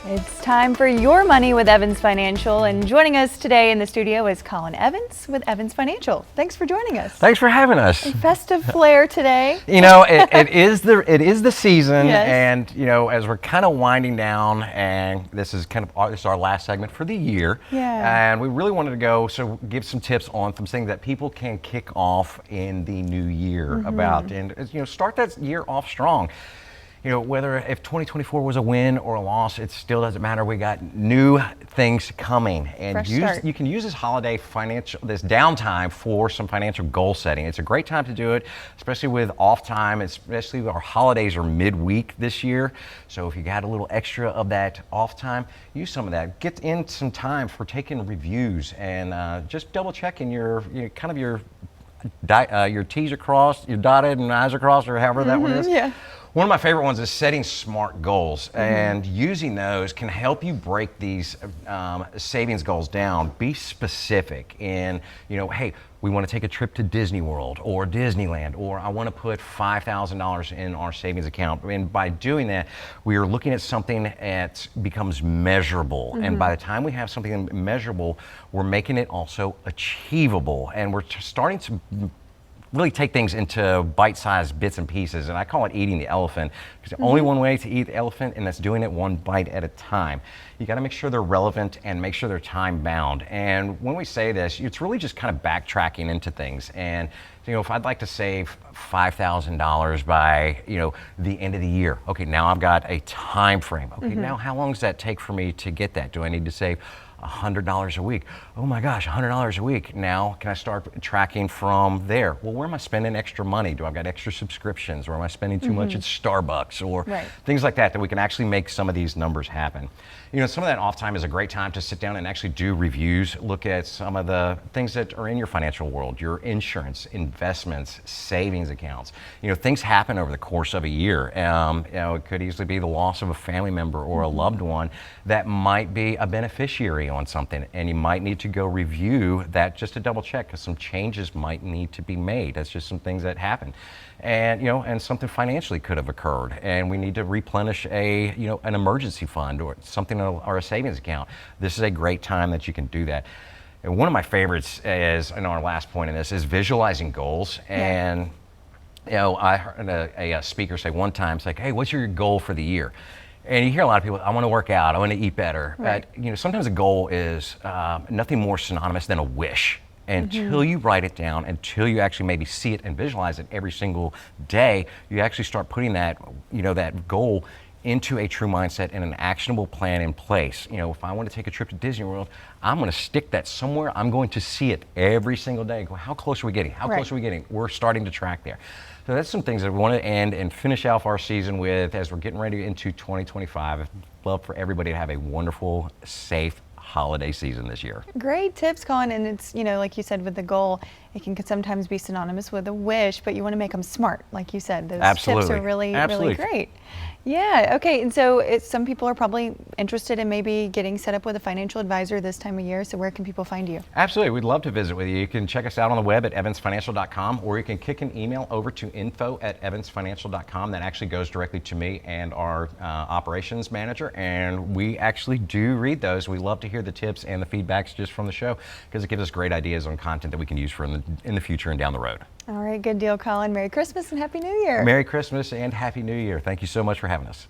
It's time for Your Money with Evans Financial, and joining us today in the studio is Colin Evans with Evans Financial. Thanks for joining us. Thanks for having us. Festive flair today. You know, it is the season, Yes. and you know, as we're kind of winding down, and this is our last segment for the year. Yeah. And we really wanted to give some tips on some things that people can kick off in the new year about, and start that year off strong. You know, whether if 2024 was a win or a loss, it still doesn't matter. We got new things coming, and you can use this this downtime for some financial goal setting. It's a great time to do it, especially with off time, especially our holidays are midweek this year. So if you got a little extra of that off time, use some of that. Get in some time for taking reviews and just double checking your T's are crossed, your dotted and I's are crossed, or however that one is. Yeah. One of my favorite ones is setting SMART goals, and using those can help you break these savings goals down. Be specific in, hey, we want to take a trip to Disney World or Disneyland, or I want to put $5,000 in our savings account. And by doing that, we are looking at something that becomes measurable. And by the time we have something measurable, we're making it also achievable. And we're starting to really take things into bite-sized bits and pieces, and I call it eating the elephant, because there's only one way to eat the elephant, and that's doing it one bite at a time. You got to make sure they're relevant and make sure they're time-bound. And when we say this, it's really just kind of backtracking into things. And if I'd like to save $5,000 by the end of the year, okay, now I've got a time frame. Okay, now how long does that take for me to get that? Do I need to save $100 a week? Oh my gosh, $100 a week. Now, can I start tracking from there? Well, where am I spending extra money? Do I got extra subscriptions, or am I spending too much at Starbucks, or things like that we can actually make some of these numbers happen. Some of that off time is a great time to sit down and actually do reviews, look at some of the things that are in your financial world, your insurance, investments, savings accounts. Things happen over the course of a year. It could easily be the loss of a family member or a loved one that might be a beneficiary on something, and you might need to go review that just to double check, because some changes might need to be made. That's just some things that happen. And and something financially could have occurred, and we need to replenish an emergency fund or something, or a savings account. This is a great time that you can do that. And one of my favorites is, I know our last point in this, is visualizing goals. And I heard a speaker say one time, it's like, hey, what's your goal for the year? And you hear a lot of people, I want to work out, I want to eat better. Right. But sometimes a goal is nothing more synonymous than a wish. Until you write it down, until you actually maybe see it and visualize it every single day, you actually start putting that, that goal into a true mindset and an actionable plan in place. If I want to take a trip to Disney World, I'm going to stick that somewhere. I'm going to see it every single day. How close are we getting? How close are we getting? We're starting to track there. So that's some things that we want to end and finish off our season with as we're getting ready into 2025. I'd love for everybody to have a wonderful, safe holiday season this year. Great tips, Colin. And it's, like you said, with the goal, it can sometimes be synonymous with a wish, but you want to make them smart, like you said. Those tips are really great. Yeah, okay. And so some people are probably interested in maybe getting set up with a financial advisor this time of year. So where can people find you? Absolutely. We'd love to visit with you. You can check us out on the web at evansfinancial.com, or you can kick an email over to info@evansfinancial.com. That actually goes directly to me and our operations manager. And we actually do read those. We love to hear the tips and the feedbacks just from the show, because it gives us great ideas on content that we can use for in the future and down the road. All right, good deal, Colin. Merry Christmas and Happy New Year. Merry Christmas and Happy New Year. Thank you so much for having us.